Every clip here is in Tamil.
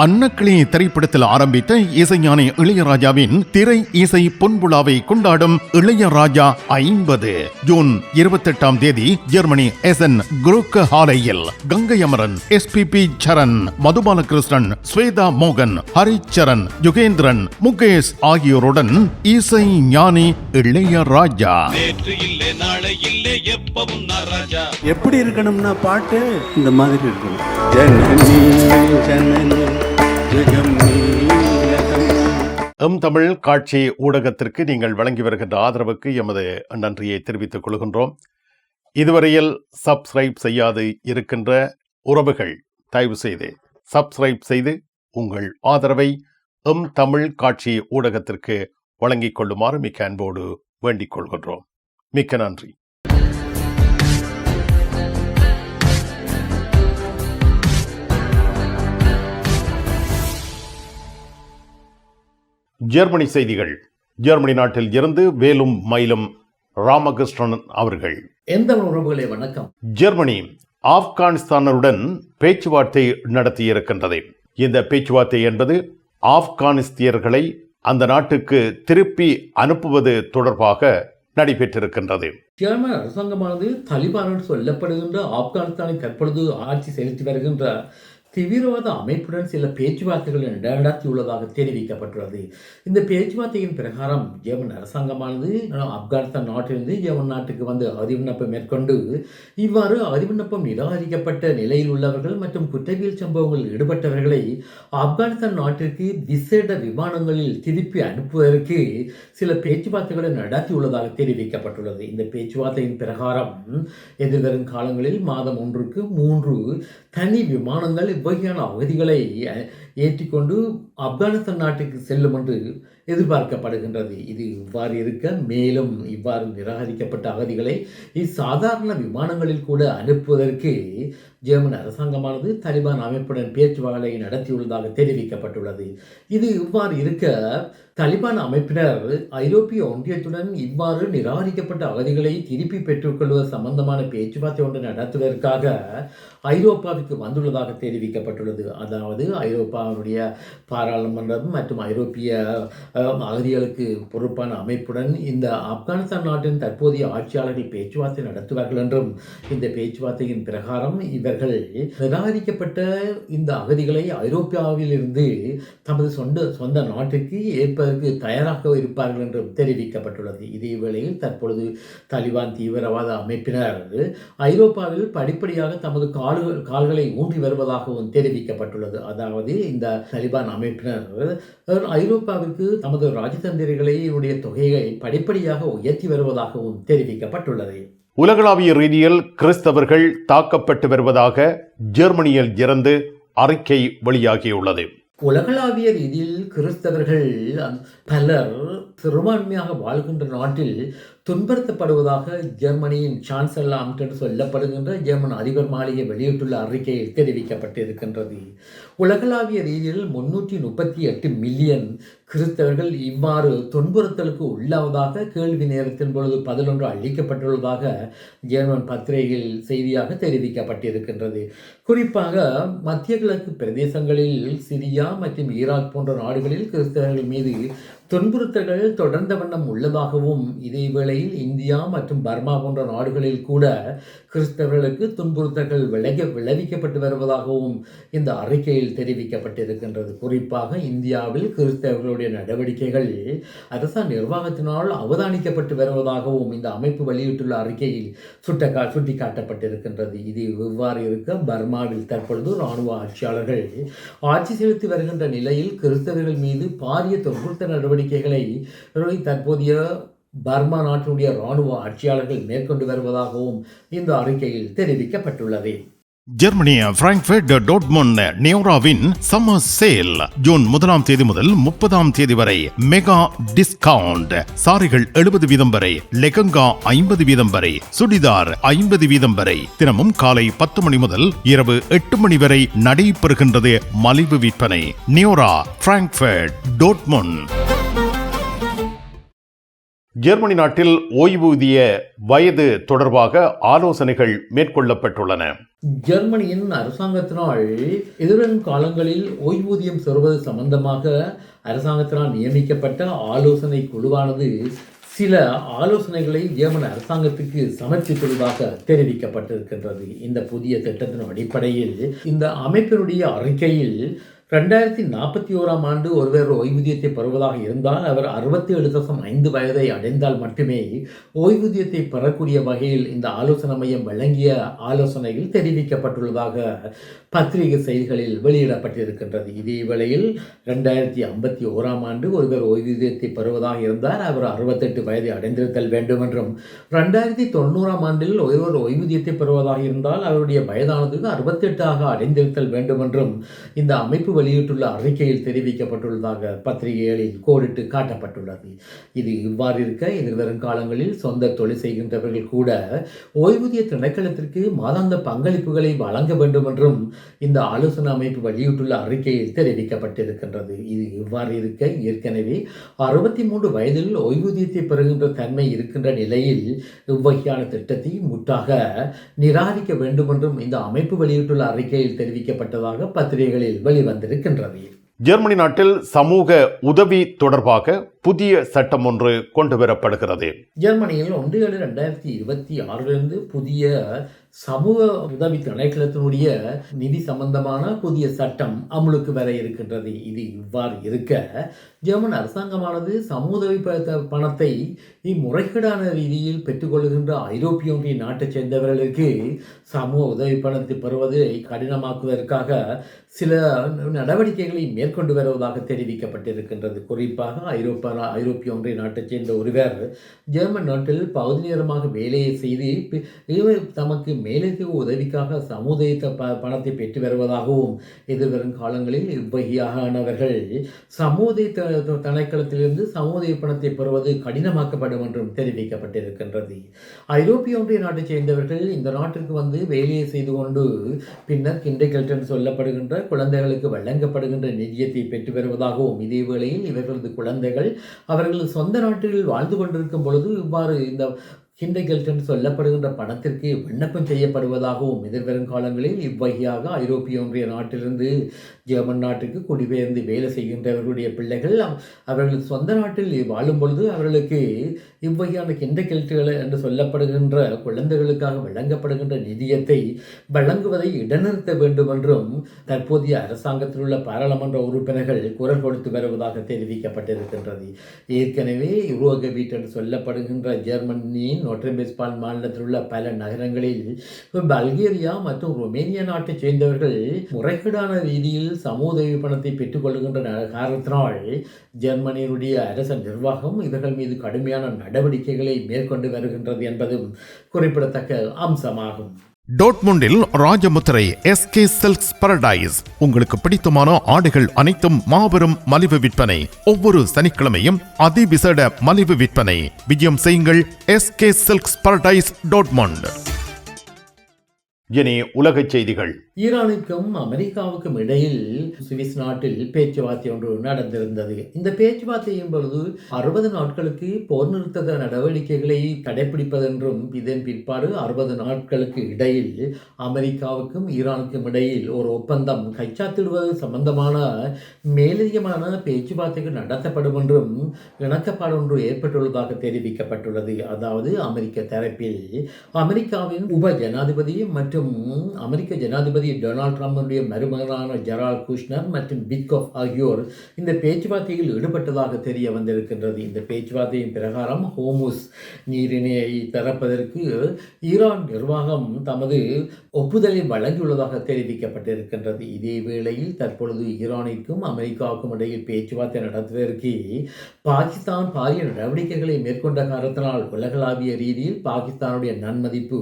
அன்னக்கிளி திரைப்படத்தில் ஆரம்பித்த இசைஞானி இளையராஜாவின் திரை இசை பொன்விழாவை கொண்டாடும் இளையராஜா 50 ஜூன் 28ஆம் தேதி ஜெர்மனி எசன் குரூக்க ஹாலையில் கங்கை அமரன், SPP சரண், மதுபாலகிருஷ்ணன், ஸ்வேதா மோகன், ஹரிச்சரன், யுகேந்திரன், முகேஷ் ஆகியோருடன் இசை ஞானி இளையராஜா. எப்படி இருக்கணும்னா பாட்டு இந்த மாதிரி இருக்கணும். தமிழ் காட்சி ஊடகத்திற்கு நீங்கள் வழங்கி வருகின்ற ஆதரவுக்கு எமது நன்றியை தெரிவித்துக் கொள்கின்றோம். இதுவரையில் சப்ஸ்கிரைப் செய்யாது இருக்கின்ற உறவுகள் தயவு செய்து சப்ஸ்கிரைப் செய்து உங்கள் ஆதரவை தமிழ் காட்சி ஊடகத்திற்கு வழங்கிக் கொள்ளுமாறு மிக்க அன்போடு வேண்டிக் கொள்கின்றோம். மிக்க நன்றி. ஜெர்மனி செய்திகள். ஜெர்மனி நாட்டில் இருந்து வேலும் மயிலும் ராமகிருஷ்ணன் அவர்கள். எந்த உறவுகளே வணக்கம். ஜெர்மனி ஆப்கானிஸ்தானருடன் பேச்சுவார்த்தை நடத்தியிருக்கின்றது. இந்த பேச்சுவார்த்தை என்பது ஆப்கானிஸ்தியர்களை அந்த நாட்டுக்கு திருப்பி அனுப்புவது தொடர்பாக நடைபெற்றிருக்கின்றது. ஜெர்மன் அரசாங்கமானது தலிபான் சொல்லப்படுகின்ற ஆப்கானிஸ்தானை தற்பொழுது ஆட்சி செலுத்தி வருகின்ற தீவிரவாத அமைப்புடன் சில பேச்சுவார்த்தைகள் நடத்தியுள்ளதாக தெரிவிக்கப்பட்டுள்ளது. இந்த பேச்சுவார்த்தையின் பிரகாரம் ஜெர்மன் அரசாங்கமானது ஆப்கானிஸ்தான் நாட்டிலிருந்து ஜெர்மன் நாட்டுக்கு வந்து அகதிவிண்ணப்பம் மேற்கொண்டு இவ்வாறு அகதிவிண்ணப்பம் நிராகரிக்கப்பட்ட நிலையில் உள்ளவர்கள் மற்றும் குற்றவியல் சம்பவங்களில் ஈடுபட்டவர்களை ஆப்கானிஸ்தான் நாட்டிற்கு விசேட விமானங்களில் திருப்பி அனுப்புவதற்கு சில பேச்சுவார்த்தைகளை நடத்தியுள்ளதாக தெரிவிக்கப்பட்டுள்ளது. இந்த பேச்சுவார்த்தையின் பிரகாரம் எதிர்வரும் காலங்களில் மாதம் ஒன்றுக்கு 3 தனி விமானங்கள் இவ்வகையான அகதிகளை ஏற்றிக்கொண்டு ஆப்கானிஸ்தான் நாட்டுக்கு செல்லும் என்று எதிர்பார்க்கப்படுகின்றது. இது இவ்வாறு இருக்க மேலும் இவ்வாறு நிராகரிக்கப்பட்ட அகதிகளை சாதாரண விமானங்களில் கூட அனுப்புவதற்கு ஜெர்மன் அரசாங்கமானது தலிபான் அமைப்புடன் பேச்சுவார்த்தை நடத்தியுள்ளதாக தெரிவிக்கப்பட்டுள்ளது. இது இவ்வாறு இருக்க தலிபான் அமைப்பினர் ஐரோப்பிய ஒன்றியத்துடன் இவ்வாறு நிராகரிக்கப்பட்ட அகதிகளை திருப்பி பெற்றுக்கொள்வது சம்பந்தமான பேச்சுவார்த்தை ஒன்றை நடத்துவதற்காக ஐரோப்பாவுக்கு வந்துள்ளதாக தெரிவிக்கப்பட்டுள்ளது. அதாவது ஐரோப்பாவுடைய பாராளுமன்றம் மற்றும் ஐரோப்பிய அகதிகளுக்கு பொறுப்பான அமைப்புடன் இந்த ஆப்கானிஸ்தான் நாட்டின் தற்போதைய ஆட்சியாளர்கள் பேச்சுவார்த்தை நடத்துவார்கள் என்றும், இந்த பேச்சுவார்த்தையின் பிரகாரம் இவர்கள் நிராகரிக்கப்பட்ட இந்த அகதிகளை ஐரோப்பாவில் இருந்து தமது சொந்த நாட்டிற்கு ஏற்பதற்கு தயாராக இருப்பார்கள் என்றும் தெரிவிக்கப்பட்டுள்ளது. இதே வேளையில் தற்பொழுது தலிபான் தீவிரவாத அமைப்பினர் ஐரோப்பாவில் படிப்படியாக தமது கால்களை ஊன்றி வருவதாகவும் தெரிவிக்கப்பட்டுள்ளது. அதாவது இந்த தலிபான் அமைப்பினர் ஐரோப்பாவிற்கு தமது ராஜதந்திரிகளுடைய தொகையை படிப்படியாக உயர்த்தி வருவதாகவும் தெரிவிக்கப்பட்டுள்ளது. உலகளாவிய ரீதியில் கிறிஸ்தவர்கள் தாக்கப்பட்டு வருவதாக ஜெர்மனியில் இருந்து அறிக்கை வெளியாகியுள்ளது. உலகளாவிய ரீதியில் கிறிஸ்தவர்கள் பலர் சிறுபான்மையாக வாழ்கின்ற நாட்டில் துன்புறுத்தப்படுவதாக ஜெர்மனியின் சான்சலர் அம்ட் என்று சொல்லப்படுகின்ற ஜெர்மன் அதிபர் மாளிகை வெளியிட்டுள்ள அறிக்கையில் தெரிவிக்கப்பட்டிருக்கின்றது. உலகளாவிய ரீதியில் 338 மில்லியன் கிறிஸ்தவர்கள் இவ்வாறு துன்புறுத்தலுக்கு உள்ளாவதாக கேள்வி நேரத்தின் பொழுது பதிலொன்று அளிக்கப்பட்டுள்ளதாக ஜெர்மன் பத்திரிகையில் செய்தியாக தெரிவிக்கப்பட்டிருக்கின்றது. குறிப்பாக மத்திய கிழக்கு பிரதேசங்களில் சிரியா மற்றும் ஈராக் போன்ற நாடுகளில் கிறிஸ்தவர்கள் மீது துன்புறுத்தல்கள் தொடர்ந்த வண்ணம் உள்ளதாகவும், இதே வேளையில் இந்தியா மற்றும் பர்மா போன்ற நாடுகளில் கூட கிறிஸ்தவர்களுக்கு துன்புறுத்தல்கள் விளைவிக்கப்பட்டு வருவதாகவும் இந்த அறிக்கையில் தெரிவிக்கப்பட்டிருக்கின்றது. குறிப்பாக இந்தியாவில் கிறிஸ்தவர்களுடைய நடவடிக்கைகள் அரசாங்க நிர்வாகத்தினால் அவதானிக்கப்பட்டு வருவதாகவும் இந்த அமைப்பு வெளியிட்டுள்ள அறிக்கையில் சுட்டிக்காட்டப்பட்டிருக்கின்றது. இது இவ்வாறு இருக்க பர்மாவில் தற்பொழுது இராணுவ ஆட்சியாளர்கள் ஆட்சி செலுத்தி வருகின்ற நிலையில் கிறிஸ்தவர்கள் மீது பாரிய துன்புறுத்தல் நடவடிக்கைகளை தற்போதைய பர்மா நாட்டினுடைய இராணுவ ஆட்சியாளர்கள் மேற்கொண்டு வருவதாகவும் இந்த அறிக்கையில் தெரிவிக்கப்பட்டுள்ளது. ஜெர்மனி பிராங்க்ஃபர்ட் டோர்ட்முண்ட் நியோராவின் சம்மர் சேல் ஜூன் 1ஆம் தேதி முதல் 30ஆம் தேதி வரை மெகா டிஸ்கவுண்ட். சாரிகள் 70% வரை, லெகங்கா 50% வரை, சுடிதார் 50% வரை. தினமும் காலை 10 மணி முதல் இரவு 8 மணி வரை நடைபெறுகின்றது மலிவு விற்பனை. நியோரா பிராங்க்ஃபர்ட் டோர்ட்முண்ட். ஜெர்மனி நாட்டில் ஓய்வூதிய வயது தொடர்பாக ஆலோசனைகள் மேற்கொள்ளப்பட்டுள்ளன. ஜெர்மனியின் அரசாங்கத்தினால் எதிர்வரும் காலங்களில் ஓய்வூதியம் பெறுவது சம்பந்தமாக அரசாங்கத்தினால் நியமிக்கப்பட்ட ஆலோசனை குழுவானது சில ஆலோசனைகளை ஜெர்மன் அரசாங்கத்துக்கு சமர்ப்பித்துள்ளதாக தெரிவிக்கப்பட்டிருக்கின்றது. இந்த புதிய திட்டத்தின் அடிப்படையில் இந்த அமைப்பினுடைய அறிக்கையில் 2041 ஒருவர் ஓய்வூதியத்தை பெறுவதாக இருந்தால் அவர் 67.5 வயதை அடைந்தால் மட்டுமே ஓய்வூதியத்தை பெறக்கூடிய வகையில் இந்த ஆலோசனை மையம் வழங்கிய ஆலோசனைகள் தெரிவிக்கப்பட்டுள்ளதாக பத்திரிகை செய்திகளில் வெளியிடப்பட்டிருக்கின்றது. இதே வேளையில் 2051 ஒருவர் ஓய்வூதியத்தை பெறுவதாக இருந்தால் அவர் 68 வயதை அடைந்திருத்தல் வேண்டும் என்றும், 2090 ஒருவர் ஓய்வூதியத்தை பெறுவதாக இருந்தால் அவருடைய வயதானது 68 அடைந்திருத்தல் வேண்டும் என்றும் இந்த அமைப்பு வெளியிட்டுள்ள அறிக்கையில் தெரிவிக்கப்பட்டுள்ளதாக பத்திரிகைகளில் கோடிட்டு காட்டப்பட்டுள்ளது. இது இவ்வாறு இருக்க எதிர்வரும் காலங்களில் சொந்த தொழில் செய்கின்றவர்கள் கூட ஓய்வூதிய திணைக்களத்திற்கு மாதாந்த பங்களிப்புகளை வழங்க வேண்டும் என்றும் இந்த ஆலோசனை அமைப்பு வெளியிட்டுள்ள அறிக்கையில் தெரிவிக்கப்பட்டிருக்கின்றது. இது இவ்வாறு இருக்க ஏற்கனவே 63 வயதில் ஓய்வூதியத்தை பெறுகின்ற தன்மை இருக்கின்ற நிலையில் இவ்வகையான திட்டத்தை முற்றாக நிராகரிக்க வேண்டும் என்றும் இந்த அமைப்பு வெளியிட்டுள்ள அறிக்கையில் தெரிவிக்கப்பட்டதாக பத்திரிகைகளில் வெளிவந்திருக்கின்றது. ஜெர்மனி நாட்டில் சமூக உதவி தொடர்பாக புதிய சட்டம் ஒன்று கொண்டு வரப்படுகிறது. ஜெர்மனியில் 1/7/2026 புதிய சமூக உதவி திணைக்களத்தினுடைய நிதி சம்பந்தமான புதிய சட்டம் அமலுக்கு வர இருக்கின்றது. இது இவ்வாறு இருக்க ஜெர்மன் அரசாங்கமானது சமூக உதவி பணத்தை முறைகேடான ரீதியில் பெற்றுக்கொள்கின்ற ஐரோப்பிய ஒன்றிய நாட்டைச் சேர்ந்தவர்களுக்கு சமூக உதவி பணத்தை பெறுவதை கடினமாக்குவதற்காக சில நடவடிக்கைகளை மேற்கொண்டு வருவதாக தெரிவிக்கப்பட்டிருக்கின்றது. குறிப்பாக ஐரோப்பிய ஒன்றிய நாட்டைச் சேர்ந்த ஒருவர் ஜெர்மன் நாட்டில் பகுதி நேரமாக வேலையை செய்து தமக்கு மேலதிக உதவிக்காக சமூக பணத்தை பெற்று வருவதாகவும், எதிர்வரும் காலங்களில் இவ்வகையானவர்கள் சமூக திணைக்களத்திலிருந்து சமூக பணத்தை பெறுவது கடினமாக்கப்படும் என்றும் தெரிவிக்கப்பட்டிருக்கின்றது. ஐரோப்பிய ஒன்றிய நாட்டைச் சேர்ந்தவர்கள் இந்த நாட்டிற்கு வந்து வேலையை செய்து கொண்டு பின்னர் கிண்டர்கார்டன் சொல்லப்படுகின்ற குழந்தைகளுக்கு வழங்கப்படுகின்ற நிதியத்தை பெற்று வருவதாகவும், இதே வேளையில் இவர்களது குழந்தைகள் அவர்களது சொந்த நாட்டில் வாழ்ந்து கொண்டிருக்கும் பொழுது இவ்வாறு இந்த கிண்டர்கார்டன் சொல்லப்படுகின்ற பணத்திற்கு விண்ணப்பம் செய்யப்படுவதாகவும், எதிர்வரும் காலங்களில் இவ்வகையாக ஐரோப்பிய ஒன்றிய நாட்டிலிருந்து ஜெர்மன் நாட்டுக்கு குடிபெயர்ந்து வேலை செய்கின்றவர்களுடைய பிள்ளைகள் அவர்கள் சொந்த நாட்டில் வாழும் பொழுது அவர்களுக்கு இவ்வகையான கிண்டர்கார்டன் என்று சொல்லப்படுகின்ற குழந்தைகளுக்காக வழங்கப்படுகின்ற நிதியத்தை வழங்குவதை இடைநிறுத்த வேண்டும் என்றும் தற்போதைய அரசாங்கத்தில் உள்ள பாராளுமன்ற உறுப்பினர்கள் குரல் கொடுத்து வருவதாக தெரிவிக்கப்பட்டிருக்கின்றது. ஏற்கனவே யூரோகபீட் என்று சொல்லப்படுகின்ற ஜெர்மனியின் நோட்ரம்பெஸ்பால் மாநிலத்தில் உள்ள பல நகரங்களில் பல்கேரியா மற்றும் ருமேனியா நாட்டைச் சேர்ந்தவர்கள் முறைகேடான ரீதியில் சமூக உதவி பணத்தை பெற்றுக்கொள்கின்ற காரணத்தினால் ஜெர்மனியினுடைய அரச நிர்வாகம் இவர்கள் மீது கடுமையான நடவடிக்கைகளை மேற்கொண்டு வருகின்றது என்பதும் குறிப்பிடத்தக்க அம்சமாகும். டோட்முண்டில் ராஜமுத்திரை SK சில்க்ஸ் பரடைஸ் உங்களுக்கு பிடித்தமான ஆடைகள் அனைத்தும் மாபெரும் மலிவு விற்பனை. ஒவ்வொரு சனிக்கிழமையும் அதிவிசேட மலிவு விற்பனை. விஜயம் செய்யுங்கள் SK சில்க்ஸ் பரடைஸ் டோட்முண்ட். இனி உலகச் செய்திகள். ஈரானுக்கும் அமெரிக்காவுக்கும் இடையில் சுவிஸ் நாட்டில் பேச்சுவார்த்தை ஒன்று நடந்திருந்தது. இந்த பேச்சுவார்த்தையின் பொழுது 60 நாட்களுக்கு போர் நிறுத்த நடவடிக்கைகளை கடைபிடிப்பதென்றும், இதன் பிற்பாடு 60 நாட்களுக்கு இடையில் அமெரிக்காவுக்கும் ஈரானுக்கும் இடையில் ஒரு ஒப்பந்தம் கைச்சாத்திடுவது சம்பந்தமான மேலதிகமான பேச்சுவார்த்தைகள் நடத்தப்படும் என்றும் இணக்கப்பாடு ஒன்று ஏற்பட்டுள்ளதாக தெரிவிக்கப்பட்டுள்ளது. அதாவது அமெரிக்க தரப்பில் அமெரிக்காவின் உப ஜனாதிபதி மற்றும் அமெரிக்க ஜனாதிபதி டொனால்ட் ட்ரம்புடைய மருமகனான ஜெரால்ட் குஷ்னர் மற்றும் விட்கோஃப் ஆகியோர் இந்த பேச்சுவார்த்தையில் ஈடுபட்டதாக தெரிய வந்திருக்கின்றது. இந்த பேச்சுவார்த்தையின் பிரகாரம் ஹோர்முஸ் நீரிணையை திறப்பதற்கு ஈரான் நிர்வாகம் தமது ஒப்புதலை வழங்கியுள்ளதாக தெரிவிக்கப்பட்டிருக்கின்றது. இதே வேளையில் தற்பொழுது ஈரானிற்கும் அமெரிக்காவுக்கும் இடையில் பேச்சுவார்த்தை நடத்துவதற்கு பாகிஸ்தான் பாரிய நடவடிக்கைகளை மேற்கொண்ட காரணத்தினால் உலகளாவிய ரீதியில் பாகிஸ்தானுடைய நன்மதிப்பு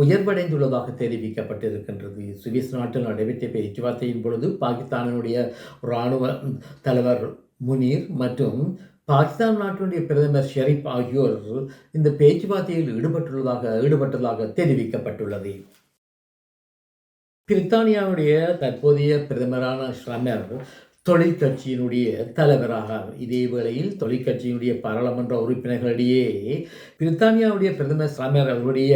உயர்வடைந்துள்ளதாக தெரிவிக்கப்பட்டிருக்கின்றது. சுவிஸ் நாட்டில் நடைபெற்ற பேச்சுவார்த்தையின் பொழுது பாகிஸ்தானுடைய இராணுவ தலைவர் முனீர் மற்றும் பாகிஸ்தான் நாட்டினுடைய பிரதமர் ஷெரீப் ஆகியோர் இந்த பேச்சுவார்த்தையில் ஈடுபட்டதாக தெரிவிக்கப்பட்டுள்ளது. பிரித்தானியாவுடைய தற்போதைய பிரதமரான ஷ்ரமர் தொழிற்கட்சியினுடைய தலைவராக. இதே வேளையில் தொழிற்கட்சியினுடைய பாராளுமன்ற உறுப்பினர்களிடையே பிரித்தானியாவுடைய பிரதமர் ஸ்டார்மர் அவருடைய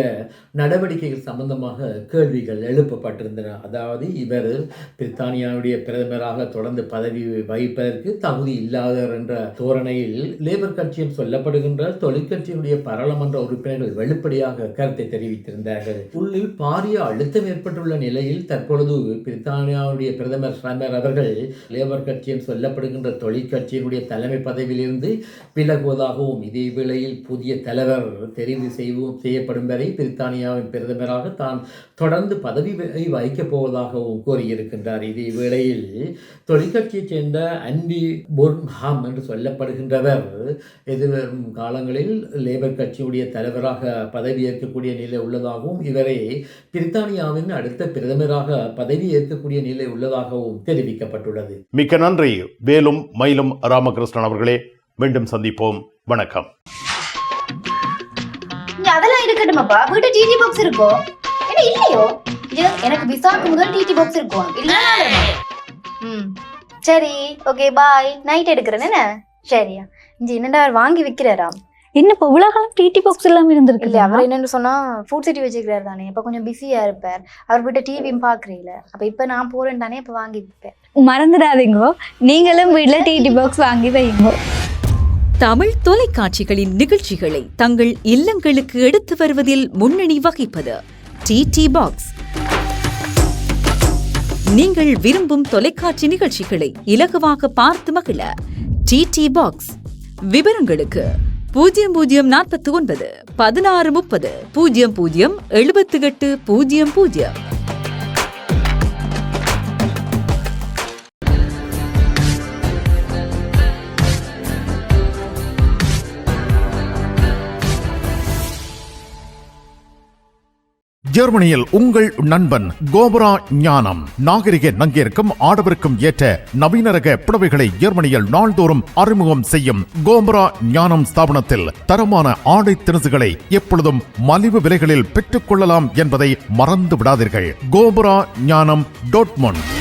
நடவடிக்கைகள் சம்பந்தமாக கேள்விகள் எழுப்பப்பட்டிருந்தன. அதாவது இவர் பிரித்தானியாவுடைய பிரதமராக தொடர்ந்து பதவி வகிப்பதற்கு தகுதி இல்லாதவர் என்ற தோரணையில் லேபர் கட்சியில் சொல்லப்படுகின்ற தொழிற்கட்சியினுடைய பாராளுமன்ற உறுப்பினர்கள் வெளிப்படையாக கருத்தை தெரிவித்திருந்தார்கள். உள்ளில் பாரிய அழுத்தம் ஏற்பட்டுள்ள நிலையில் தற்பொழுது பிரித்தானியாவுடைய பிரதமர் ஸ்டார்மர் அவர்கள் லேபர் கட்சியில் சொல்லப்படுகின்ற தொழிற்கட்சியினுடைய தலைமை பதவியிலிருந்து விலகுவதாகவும் இதே வேளையில் புதிய தலைவர் தெரிவு செய்யப்படும் வரை பிரித்தானியாவின் பிரதமராக தான் தொடர்ந்து பதவி வகிக்கப் போவதாகவும் கூறியிருக்கின்றார். இதே வேளையில் தொழிற்கட்சியைச் சேர்ந்த அண்டி போர்ன்ஹாம் என்று சொல்லப்படுகின்றவர் எதிர்வரும் காலங்களில் லேபர் கட்சியுடைய தலைவராக பதவி ஏற்கக்கூடிய நிலை உள்ளதாகவும் இவரை பிரித்தானியாவின் அடுத்த பிரதமராக பதவி ஏற்கக்கூடிய நிலை உள்ளதாகவும் தெரிவிக்கப்பட்டுள்ளது. மிக்க நன்றி வேலும் மயிலும் ராமகிருஷ்ணன் அவர்களே. மீண்டும் சந்திப்போம். வணக்கம். அதெல்லாம் இருக்கட்டுமாப்பா. வீட்டு டிடி பாக்ஸ் இருக்கோ? என்ன இல்லையோ? எனக்கு விசாக்கு முதல் டிடி பாக்ஸ் இருக்கும். சரி, ஓகே, பாய். நைட் எடுக்கிறேன். என்ன சரியா? என்னடா வாங்கி விற்கிறாராம். என்ன இப்போ உலகம் டிடி பாக்ஸ் எல்லாம் இருந்திருக்கு. இல்ல, அவர் என்னன்னு சொன்னா ஃபுட் சிட்டி வச்சுக்கிறாரு தானே. இப்ப கொஞ்சம் பிஸியா இருப்பார். அவர் வீட்டை டிவியும் பாக்குறீங்கள. அப்ப இப்ப நான் போறேன் தானே, இப்ப வாங்கி விற்பேன். மறந்துடாதீங்க, நீங்களும் வீட்டுல டிடி பாக்ஸ் வாங்கி வைங்க. தமிழ் தொலைக்காட்சிகளின் நிகழ்ச்சிகளை தங்கள் இல்லங்களுக்கு எடுத்து வருவதில் முன்னணி வகிப்பது டிடி பாக்ஸ். நீங்கள் விரும்பும் தொலைக்காட்சி நிகழ்ச்சிகளை இலகுவாக பார்த்து மகிழ டிடி பாக்ஸ். விவரங்களுக்கு 0049 1630 00 78 00. ஜெர்மனியில் உங்கள் நண்பன் கோபரா ஞானம். நாகரிக நங்கிற்கும் ஆடவருக்கும் ஏற்ற நவீன ரக புடவைகளை ஜெர்மனியில் நாள்தோறும் அறிமுகம் செய்யும் கோபரா ஞானம் ஸ்தாபனத்தில் தரமான ஆடை திணுசுகளை எப்பொழுதும் மலிவு விலைகளில் பெற்றுக் கொள்ளலாம் என்பதை மறந்து விடாதீர்கள். கோபரா ஞானம் டாட்மண்ட்.